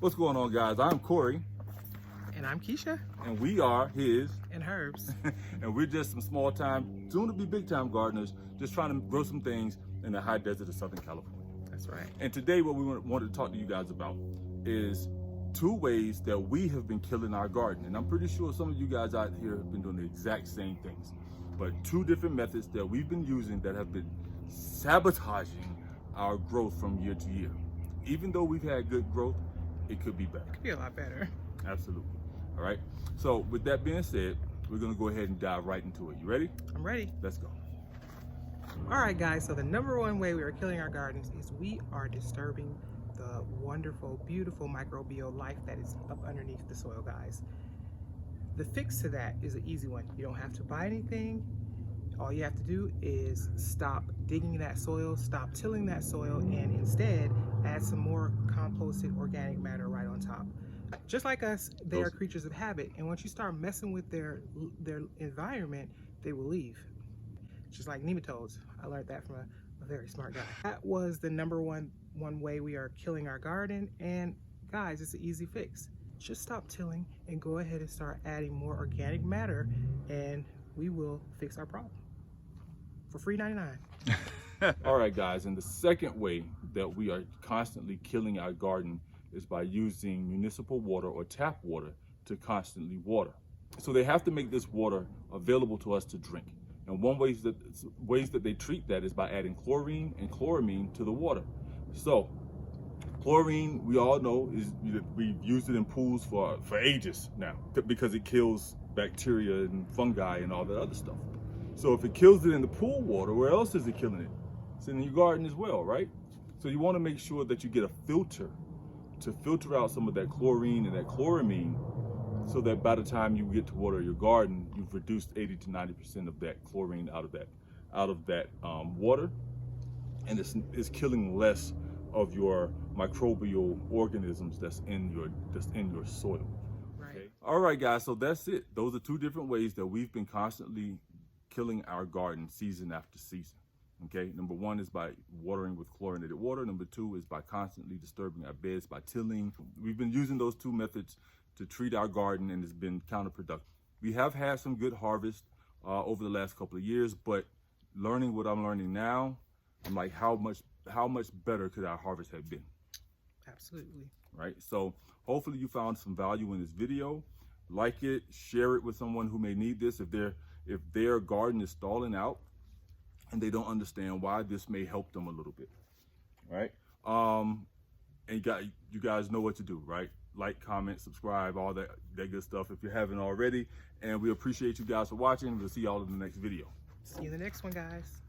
What's going on, guys? I'm Corey. And I'm Keisha. And we are His and Herbs. And we're just some small time, soon to be big time gardeners, just trying to grow some things in the high desert of Southern California. That's right. And today what we wanted to talk to you guys about is 2 ways that we have been killing our garden. And I'm pretty sure some of you guys out here have been doing the exact same things. But 2 different methods that we've been using that have been sabotaging our growth from year to year. Even though we've had good growth, it could be better. Could be a lot better. Absolutely. All right. So with that being said, we're going to go ahead and dive right into it. You ready? I'm ready. Let's go. All right, guys. So the #1 way we are killing our gardens is we are disturbing the wonderful, beautiful microbial life that is up underneath the soil, guys. The fix to that is an easy one. You don't have to buy anything. All you have to do is stop digging that soil, stop tilling that soil, and instead add some more composted organic matter right on top. Just like us, they are creatures of habit, and once you start messing with their environment, they will leave. Just like nematodes. I learned that from a very smart guy. That was the #1 way we are killing our garden, and guys, it's an easy fix. Just stop tilling and go ahead and start adding more organic matter, and we will fix our problem for free 99. All right, guys, and the second way that we are constantly killing our garden is by using municipal water or tap water to constantly water. So they have to make this water available to us to drink. And one ways that they treat that is by adding chlorine and chloramine to the water. So chlorine, we all know, we've used it in pools for ages now because it kills bacteria and fungi and all that other stuff. So if it kills it in the pool water, where else is it killing it? It's in your garden as well, right? So you want to make sure that you get a filter to filter out some of that chlorine and that chloramine, so that by the time you get to water your garden, you've reduced 80 to 90% of that chlorine out of that water, and it's killing less of your microbial organisms that's in your soil. Right. Okay? All right, guys. So that's it. Those are 2 different ways that we've been constantly killing our garden season after season. Okay, #1 is by watering with chlorinated water. #2 is by constantly disturbing our beds by tilling. We've been using those 2 methods to treat our garden, and it's been counterproductive. We have had some good harvest over the last couple of years, but learning what I'm learning now, I'm like, how much better could our harvest have been? Absolutely. Right. So hopefully you found some value in this video. Like it, share it with someone who may need this. If their garden is stalling out and they don't understand why, this may help them a little bit. Right. And you guys know what to do, right? Like, comment, subscribe, all that good stuff if you haven't already. And we appreciate you guys for watching. We'll see y'all in the next video. See you in the next one, guys.